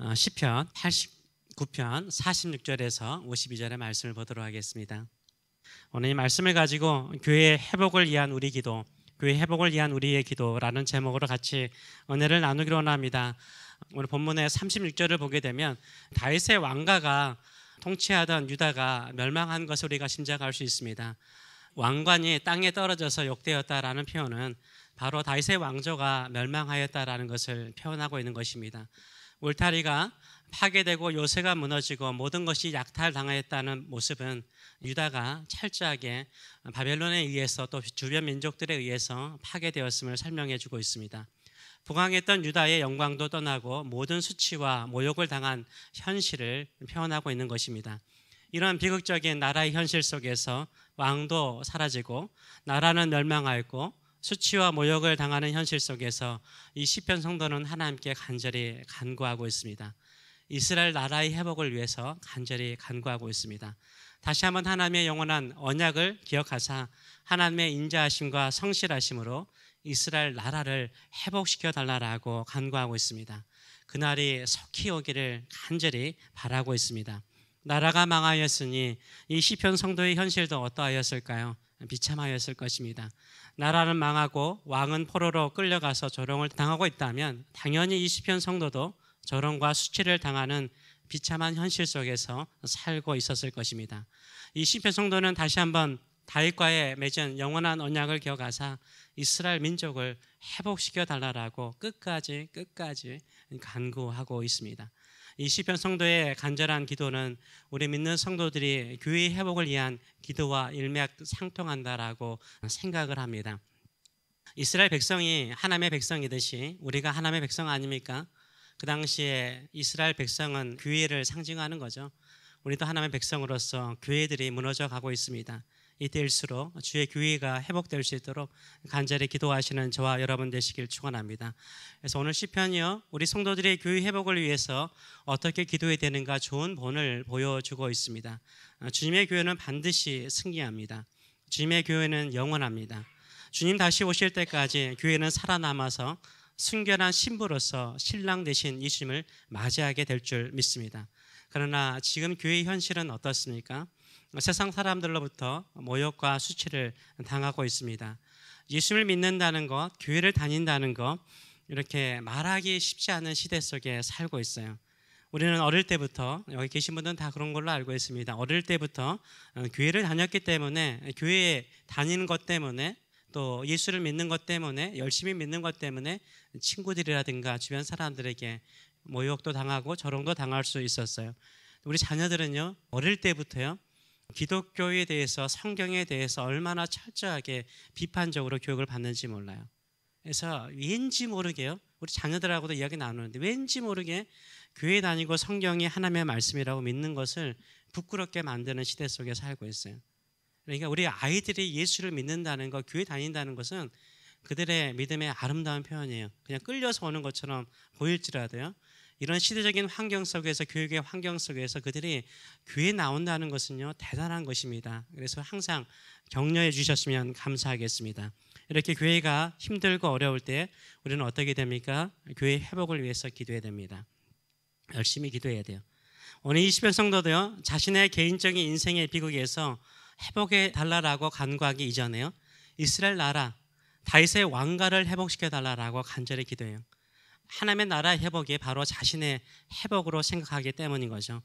시편 89편 46절에서 52절의 말씀을 보도록 하겠습니다. 오늘 이 말씀을 가지고 교회의 회복을 위한 우리 기도, 교회 회복을 위한 우리의 기도라는 제목으로 같이 은혜를 나누기로 원합니다. 오늘 본문의 36절을 보게 되면 다윗의 왕가가 통치하던 유다가 멸망한 것을 우리가 짐작할 수 있습니다. 왕관이 땅에 떨어져서 욕되었다라는 표현은 바로 다윗의 왕조가 멸망하였다라는 것을 표현하고 있는 것입니다. 울타리가 파괴되고 요새가 무너지고 모든 것이 약탈당하였다는 모습은 유다가 철저하게 바벨론에 의해서 또 주변 민족들에 의해서 파괴되었음을 설명해 주고 있습니다. 부강했던 유다의 영광도 떠나고 모든 수치와 모욕을 당한 현실을 표현하고 있는 것입니다. 이런 비극적인 나라의 현실 속에서 왕도 사라지고 나라는 멸망하였고 수치와 모욕을 당하는 현실 속에서 이 시편 성도는 하나님께 간절히 간구하고 있습니다. 이스라엘 나라의 회복을 위해서 간절히 간구하고 있습니다. 다시 한번 하나님의 영원한 언약을 기억하사 하나님의 인자하심과 성실하심으로 이스라엘 나라를 회복시켜 달라고 간구하고 있습니다. 그날이 속히 오기를 간절히 바라고 있습니다. 나라가 망하였으니 이 시편 성도의 현실도 어떠하였을까요? 비참하였을 것입니다. 나라는 망하고 왕은 포로로 끌려가서 조롱을 당하고 있다면 당연히 이 시편 성도도 조롱과 수치를 당하는 비참한 현실 속에서 살고 있었을 것입니다. 이 시편 성도는 다시 한번 다윗과의 맺은 영원한 언약을 기억하사 이스라엘 민족을 회복시켜 달라고 끝까지 간구하고 있습니다. 이 시편 성도의 간절한 기도는 우리 믿는 성도들이 교회의 회복을 위한 기도와 일맥상통한다라고 생각을 합니다. 이스라엘 백성이 하나님의 백성이듯이 우리가 하나님의 백성 아닙니까? 그 당시에 이스라엘 백성은 교회를 상징하는 거죠. 우리도 하나님의 백성으로서 교회들이 무너져 가고 있습니다. 이때일수록 주의 교회가 회복될 수 있도록 간절히 기도하시는 저와 여러분 되시길 축원합니다. 그래서 오늘 시편이요, 우리 성도들의 교회 회복을 위해서 어떻게 기도해야 되는가 좋은 본을 보여주고 있습니다. 주님의 교회는 반드시 승리합니다. 주님의 교회는 영원합니다. 주님 다시 오실 때까지 교회는 살아남아서 순결한 신부로서 신랑 되신 예수님을 맞이하게 될 줄 믿습니다. 그러나 지금 교회의 현실은 어떻습니까? 세상 사람들로부터 모욕과 수치를 당하고 있습니다. 예수를 믿는다는 것, 교회를 다닌다는 것, 이렇게 말하기 쉽지 않은 시대 속에 살고 있어요. 우리는 어릴 때부터, 여기 계신 분들은 다 그런 걸로 알고 있습니다. 어릴 때부터 교회를 다녔기 때문에, 교회에 다니는 것 때문에, 또 예수를 믿는 것 때문에, 열심히 믿는 것 때문에 친구들이라든가 주변 사람들에게 모욕도 당하고 조롱도 당할 수 있었어요. 우리 자녀들은요, 어릴 때부터요, 기독교에 대해서, 성경에 대해서 얼마나 철저하게 비판적으로 교육을 받는지 몰라요. 그래서 왠지 모르게요, 우리 자녀들하고도 이야기 나누는데 왠지 모르게 교회 다니고 성경이 하나님의 말씀이라고 믿는 것을 부끄럽게 만드는 시대 속에 살고 있어요. 그러니까 우리 아이들이 예수를 믿는다는 것, 교회 다닌다는 것은 그들의 믿음의 아름다운 표현이에요. 그냥 끌려서 오는 것처럼 보일지라도요, 이런 시대적인 환경 속에서, 교육의 환경 속에서 그들이 교회에 나온다는 것은요, 대단한 것입니다. 그래서 항상 격려해 주셨으면 감사하겠습니다. 이렇게 교회가 힘들고 어려울 때 우리는 어떻게 됩니까? 교회 회복을 위해서 기도해야 됩니다. 열심히 기도해야 돼요. 오늘 이 시편 성도도요, 자신의 개인적인 인생의 비극에서 회복해 달라고 간구하기 이전에요, 이스라엘 나라, 다윗의 왕가를 회복시켜 달라고 간절히 기도해요. 하나님의 나라의 회복이 바로 자신의 회복으로 생각하기 때문인 거죠.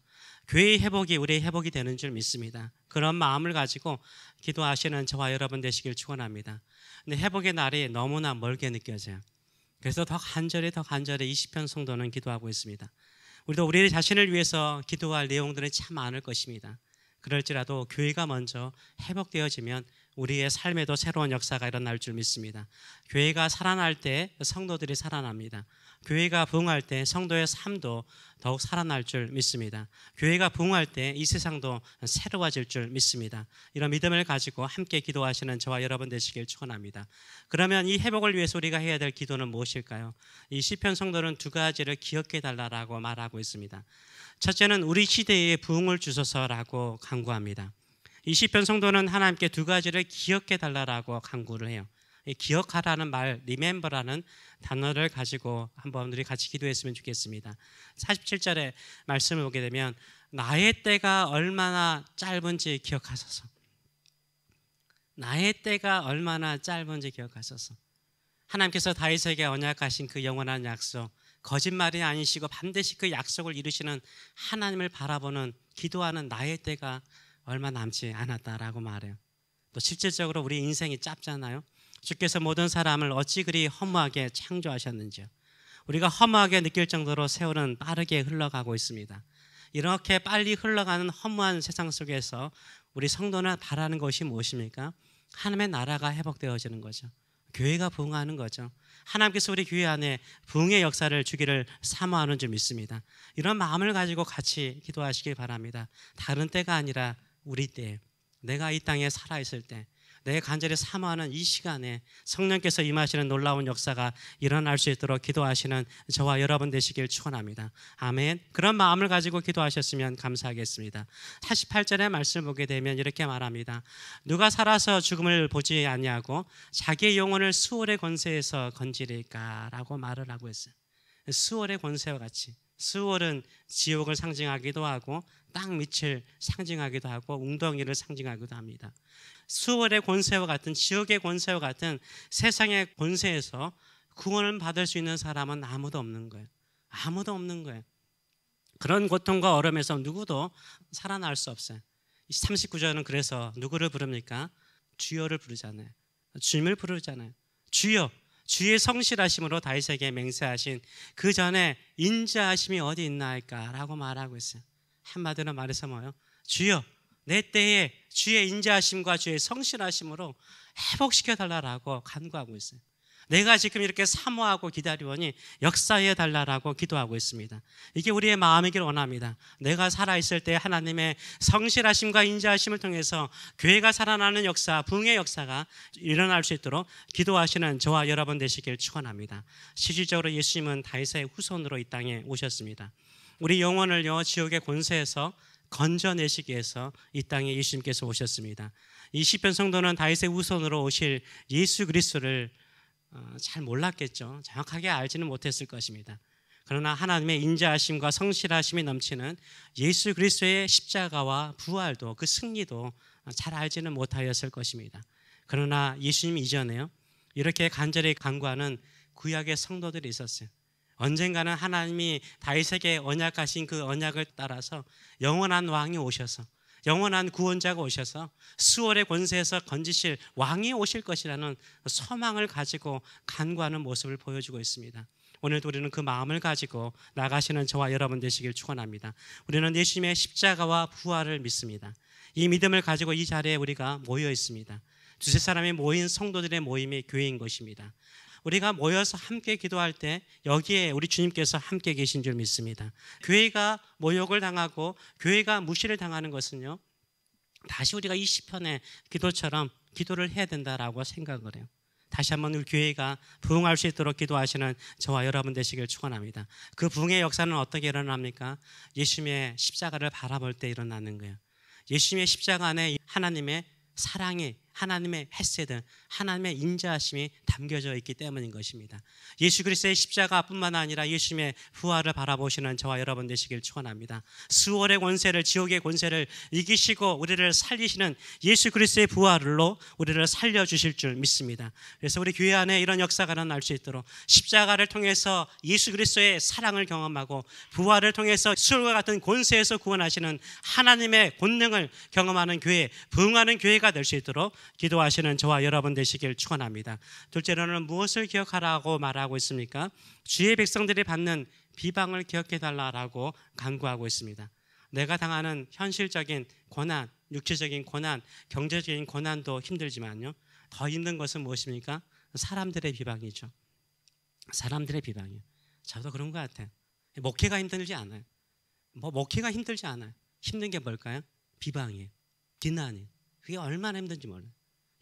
교회의 회복이 우리의 회복이 되는 줄 믿습니다. 그런 마음을 가지고 기도하시는 저와 여러분 되시길 축원합니다. 근데 회복의 날이 너무나 멀게 느껴져요. 그래서 더 간절히 이 시편 성도는 기도하고 있습니다. 우리도 우리 자신을 위해서 기도할 내용들은 참 많을 것입니다. 그럴지라도 교회가 먼저 회복되어지면 우리의 삶에도 새로운 역사가 일어날 줄 믿습니다. 교회가 살아날 때 성도들이 살아납니다. 교회가 부흥할 때 성도의 삶도 더욱 살아날 줄 믿습니다. 교회가 부흥할 때 이 세상도 새로워질 줄 믿습니다. 이런 믿음을 가지고 함께 기도하시는 저와 여러분 되시길 축원합니다. 그러면 이 회복을 위해서 우리가 해야 될 기도는 무엇일까요? 이 시편 성도는 두 가지를 기억해 달라고 말하고 있습니다. 첫째는 우리 시대에 부흥을 주소서라고 간구합니다. 이 시편 성도는 하나님께 두 가지를 기억해 달라고 간구를 해요. 이 기억하라는 말, remember라는 단어를 가지고 한번 우리 같이 기도했으면 좋겠습니다. 47절의 말씀을 보게 되면 나의 때가 얼마나 짧은지 기억하소서. 나의 때가 얼마나 짧은지 기억하소서. 하나님께서 다윗에게 언약하신 그 영원한 약속, 거짓말이 아니시고 반드시 그 약속을 이루시는 하나님을 바라보는 기도하는 나의 때가 얼마 남지 않았다라고 말해요. 또 실질적으로 우리 인생이 짧잖아요. 주께서 모든 사람을 어찌 그리 허무하게 창조하셨는지요. 우리가 허무하게 느낄 정도로 세월은 빠르게 흘러가고 있습니다. 이렇게 빨리 흘러가는 허무한 세상 속에서 우리 성도는 바라는 것이 무엇입니까? 하나님의 나라가 회복되어지는 거죠. 교회가 부흥하는 거죠. 하나님께서 우리 교회 안에 부흥의 역사를 주기를 사모하는 줄 믿습니다. 이런 마음을 가지고 같이 기도하시길 바랍니다. 다른 때가 아니라 우리 때, 내가 이 땅에 살아있을 때, 내가 간절히 사모하는 이 시간에 성령께서 임하시는 놀라운 역사가 일어날 수 있도록 기도하시는 저와 여러분 되시길 축원합니다. 아멘. 그런 마음을 가지고 기도하셨으면 감사하겠습니다. 48절의 말씀을 보게 되면 이렇게 말합니다. 누가 살아서 죽음을 보지 아니하고 자기의 영혼을 수월의 권세에서 건지리까? 라고 말을 하고 있어요. 수월의 권세와 같이, 수월은 지옥을 상징하기도 하고 땅 밑을 상징하기도 하고 웅덩이를 상징하기도 합니다. 수월의 권세와 같은, 지옥의 권세와 같은 세상의 권세에서 구원을 받을 수 있는 사람은 아무도 없는 거예요. 아무도 없는 거예요. 그런 고통과 어려움에서 누구도 살아날 수 없어요. 39절은 그래서 누구를 부릅니까? 주여를 부르잖아요. 주님을 부르잖아요. 주여, 주의 성실하심으로 다윗에게 맹세하신 그 전에 인자하심이 어디 있나이까? 라고 말하고 있어요. 한마디로 말해서 뭐예요? 주여, 내 때에 주의 인자하심과 주의 성실하심으로 회복시켜 달라고 간구하고 있어요. 내가 지금 이렇게 사모하고 기다리오니 역사해 달라고 기도하고 있습니다. 이게 우리의 마음이길 원합니다. 내가 살아있을 때 하나님의 성실하심과 인자하심을 통해서 교회가 살아나는 역사, 부흥의 역사가 일어날 수 있도록 기도하시는 저와 여러분 되시길 축원합니다. 실질적으로 예수님은 다윗의 후손으로 이 땅에 오셨습니다. 우리 영혼을요, 지옥의 권세에서 건져내시기 위해서 이 땅에 예수님께서 오셨습니다. 이 시편 성도는 다윗의 후손으로 오실 예수 그리스도를 잘 몰랐겠죠. 정확하게 알지는 못했을 것입니다. 그러나 하나님의 인자하심과 성실하심이 넘치는 예수 그리스도의 십자가와 부활도, 그 승리도 잘 알지는 못하였을 것입니다. 그러나 예수님 이전에요, 이렇게 간절히 간구하는 구약의 성도들이 있었어요. 언젠가는 하나님이 다윗에게 언약하신 그 언약을 따라서 영원한 왕이 오셔서, 영원한 구원자가 오셔서 수월의 권세에서 건지실 왕이 오실 것이라는 소망을 가지고 간구하는 모습을 보여주고 있습니다. 오늘도 우리는 그 마음을 가지고 나가시는 저와 여러분 되시길 축원합니다. 우리는 예수님의 십자가와 부활을 믿습니다. 이 믿음을 가지고 이 자리에 우리가 모여 있습니다. 두세 사람이 모인 성도들의 모임이 교회인 것입니다. 우리가 모여서 함께 기도할 때 여기에 우리 주님께서 함께 계신 줄 믿습니다. 교회가 모욕을 당하고 교회가 무시를 당하는 것은요, 다시 우리가 이 시편의 기도처럼 기도를 해야 된다라고 생각을 해요. 다시 한번 우리 교회가 부흥할 수 있도록 기도하시는 저와 여러분 되시길 축원합니다. 그 부흥의 역사는 어떻게 일어납니까? 예수님의 십자가를 바라볼 때 일어나는 거예요. 예수님의 십자가 안에 하나님의 사랑이, 하나님의 헤세드, 하나님의 인자하심이 담겨져 있기 때문인 것입니다. 예수 그리스도의 십자가뿐만 아니라 예수님의 부활을 바라보시는 저와 여러분 되시길 축원합니다. 수월의 권세를, 지옥의 권세를 이기시고 우리를 살리시는 예수 그리스도의 부활로 우리를 살려주실 줄 믿습니다. 그래서 우리 교회 안에 이런 역사가 일어날 수 있도록 십자가를 통해서 예수 그리스도의 사랑을 경험하고 부활을 통해서 수월과 같은 권세에서 구원하시는 하나님의 권능을 경험하는 교회, 부흥하는 교회가 될 수 있도록 기도하시는 저와 여러분 되시길 축원합니다. 둘째로는 무엇을 기억하라고 말하고 있습니까? 주의 백성들이 받는 비방을 기억해 달라고 간구하고 있습니다. 내가 당하는 현실적인 고난, 육체적인 고난, 경제적인 고난도 힘들지만요, 더 힘든 것은 무엇입니까? 사람들의 비방이죠. 사람들의 비방이요. 저도 그런 것 같아요. 목회가 힘들지 않아요. 목회가 힘들지 않아요. 힘든 게 뭘까요? 비방이에요. 비난이에요. 그게 얼마나 힘든지 몰라요.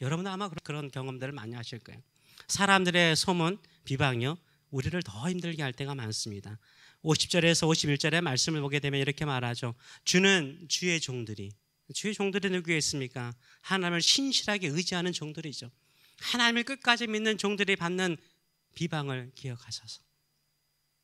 여러분도 아마 그런 경험들을 많이 하실 거예요. 사람들의 소문, 비방이요, 우리를 더 힘들게 할 때가 많습니다. 50절에서 51절의 말씀을 보게 되면 이렇게 말하죠. 주는 주의 종들이, 주의 종들이 누구겠습니까? 하나님을 신실하게 의지하는 종들이죠. 하나님을 끝까지 믿는 종들이 받는 비방을 기억하소서.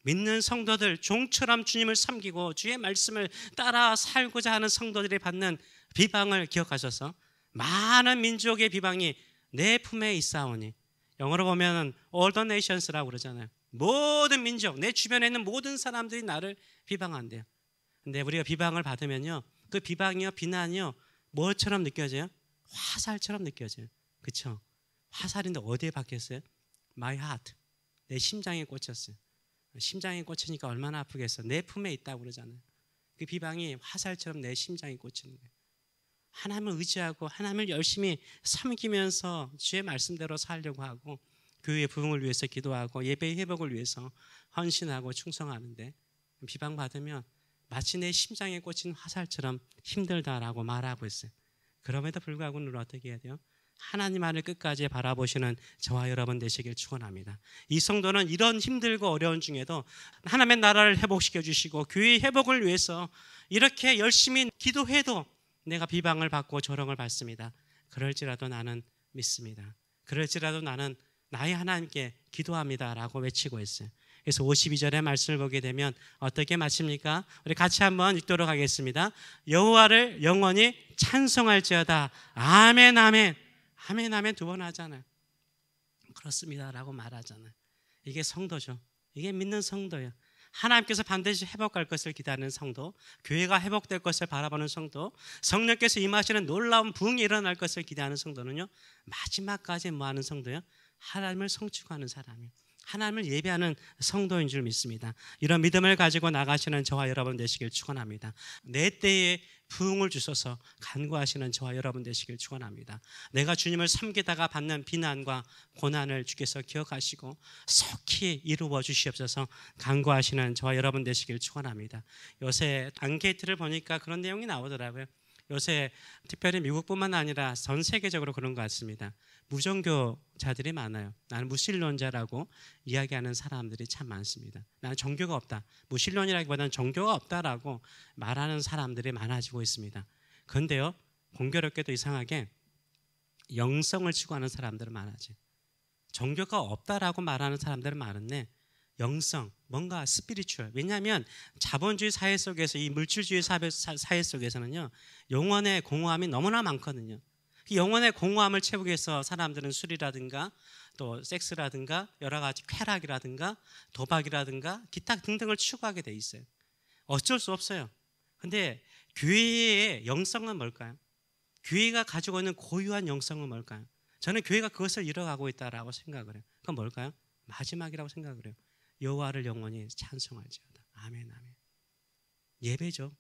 믿는 성도들, 종처럼 주님을 섬기고 주의 말씀을 따라 살고자 하는 성도들이 받는 비방을 기억하셔서 많은 민족의 비방이 내 품에 있사오니, 영어로 보면 all the nations라고 그러잖아요. 모든 민족, 내 주변에 있는 모든 사람들이 나를 비방한대요. 근데 우리가 비방을 받으면요, 그 비방이요, 비난이요, 뭐처럼 느껴져요? 화살처럼 느껴져요. 그렇죠? 화살인데 어디에 박혔어요? My heart, 내 심장에 꽂혔어요. 심장에 꽂히니까 얼마나 아프겠어. 내 품에 있다고 그러잖아요. 그 비방이 화살처럼 내 심장에 꽂히는 거예요. 하나님을 의지하고 하나님을 열심히 섬기면서 주의 말씀대로 살려고 하고 교회의 부흥을 위해서 기도하고 예배의 회복을 위해서 헌신하고 충성하는데, 비방받으면 마치 내 심장에 꽂힌 화살처럼 힘들다라고 말하고 있어요. 그럼에도 불구하고 우리는 어떻게 해야 돼요? 하나님 안을 끝까지 바라보시는 저와 여러분 되시길 축원합니다. 이 성도는 이런 힘들고 어려운 중에도 하나님의 나라를 회복시켜 주시고 교회의 회복을 위해서 이렇게 열심히 기도해도 내가 비방을 받고 조롱을 받습니다. 그럴지라도 나는 믿습니다. 그럴지라도 나는 나의 하나님께 기도합니다라고 외치고 있어요. 그래서 52절의 말씀을 보게 되면 어떻게 마칩니까? 우리 같이 한번 읽도록 하겠습니다. 여호와를 영원히 찬송할지어다. 아멘 아멘. 아멘 아멘 두 번 하잖아요. 그렇습니다라고 말하잖아요. 이게 성도죠. 이게 믿는 성도예요. 하나님께서 반드시 회복할 것을 기다리는 성도, 교회가 회복될 것을 바라보는 성도, 성령께서 임하시는 놀라운 부흥이 일어날 것을 기대하는 성도는요, 마지막까지 뭐하는 성도요? 하나님을 성취하는 사람이에요. 하나님을 예배하는 성도인 줄 믿습니다. 이런 믿음을 가지고 나가시는 저와 여러분 되시길 축원합니다. 내 때에 부흥을 주셔서 간구하시는 저와 여러분 되시길 축원합니다. 내가 주님을 섬기다가 받는 비난과 고난을 주께서 기억하시고 속히 이루어 주시옵소서 간구하시는 저와 여러분 되시길 축원합니다. 요새 앙케이트를 보니까 그런 내용이 나오더라고요. 요새 특별히 미국뿐만 아니라 전 세계적으로 그런 것 같습니다. 무종교자들이 많아요. 나는 무신론자라고 이야기하는 사람들이 참 많습니다. 나는 종교가 없다, 무신론이라기보다는 종교가 없다라고 말하는 사람들이 많아지고 있습니다. 그런데요, 공교롭게도 이상하게 영성을 추구하는 사람들은 많아져요. 종교가 없다라고 말하는 사람들은 많은데 영성, 뭔가 스피리추얼. 왜냐하면 자본주의 사회 속에서, 이 물질주의 사회 속에서는요, 영혼의 공허함이 너무나 많거든요. 영혼의 공허함을 채우기 위해서 사람들은 술이라든가 또 섹스라든가 여러 가지 쾌락이라든가 도박이라든가 기타 등등을 추구하게 돼 있어요. 어쩔 수 없어요. 근데 교회의 영성은 뭘까요? 교회가 가지고 있는 고유한 영성은 뭘까요? 저는 교회가 그것을 잃어가고 있다라고 생각을 해요. 그건 뭘까요? 마지막이라고 생각을 해요. 여호와를 영원히 찬송할지어다. 아멘 아멘. 예배죠.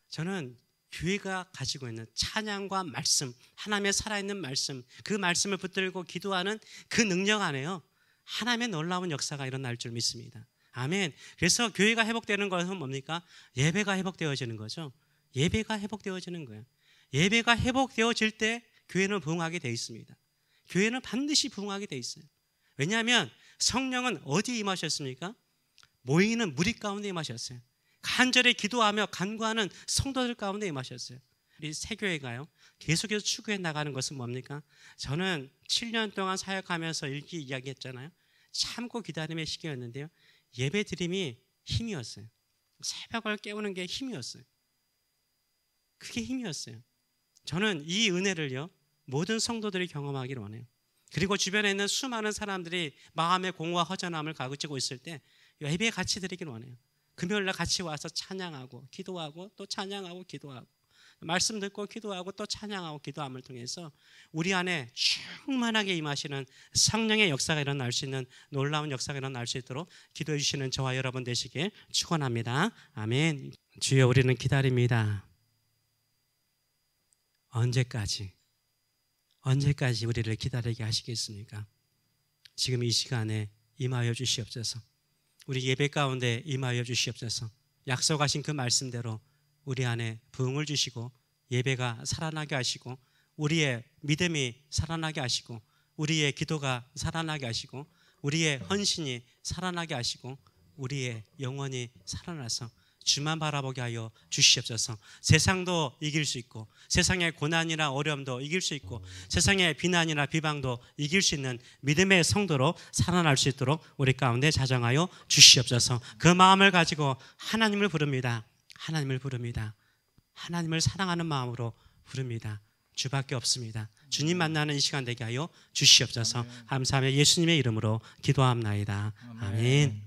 저는 교회가 가지고 있는 찬양과 말씀, 하나님의 살아있는 말씀, 그 말씀을 붙들고 기도하는 그 능력 안에요, 하나님의 놀라운 역사가 일어날 줄 믿습니다. 아멘. 그래서 교회가 회복되는 것은 뭡니까? 예배가 회복되어지는 거죠. 예배가 회복되어지는 거예요. 예배가 회복되어질 때 교회는 부흥하게 되어 있습니다. 교회는 반드시 부흥하게 되어 있어요. 왜냐하면 성령은 어디에 임하셨습니까? 모이는 무리 가운데 임하셨어요. 간절히 기도하며 간구하는 성도들 가운데 임하셨어요. 우리 새교회가요, 계속해서 추구해 나가는 것은 뭡니까? 저는 7년 동안 사역하면서 일기 이야기했잖아요. 참고 기다림의 시기였는데요, 예배 드림이 힘이었어요. 새벽을 깨우는 게 힘이었어요. 그게 힘이었어요. 저는 이 은혜를요, 모든 성도들이 경험하기를 원해요. 그리고 주변에 있는 수많은 사람들이 마음의 공허와 허전함을 가지고 있을 때 예배에 같이 드리기를 원해요. 금요일날 같이 와서 찬양하고 기도하고 또 찬양하고 기도하고 말씀 듣고 기도하고 또 찬양하고 기도함을 통해서 우리 안에 충만하게 임하시는 성령의 역사가 일어날 수 있는 놀라운 역사가 일어날 수 있도록 기도해 주시는 저와 여러분 되시길 축원합니다. 아멘. 주여, 우리는 기다립니다. 언제까지 우리를 기다리게 하시겠습니까? 지금 이 시간에 임하여 주시옵소서. 우리 예배 가운데 임하여 주시옵소서. 약속하신 그 말씀대로 우리 안에 부흥을 주시고 예배가 살아나게 하시고 우리의 믿음이 살아나게 하시고 우리의 기도가 살아나게 하시고 우리의 헌신이 살아나게 하시고 우리의 영혼이 살아나서 주만 바라보게 하여 주시옵소서. 세상도 이길 수 있고 세상의 고난이나 어려움도 이길 수 있고 세상의 비난이나 비방도 이길 수 있는 믿음의 성도로 살아날 수 있도록 우리 가운데 자정하여 주시옵소서. 그 마음을 가지고 하나님을 부릅니다. 하나님을 부릅니다. 하나님을 사랑하는 마음으로 부릅니다. 주밖에 없습니다. 주님 만나는 이 시간 되게 하여 주시옵소서. 감사하며 예수님의 이름으로 기도합나이다. 아멘.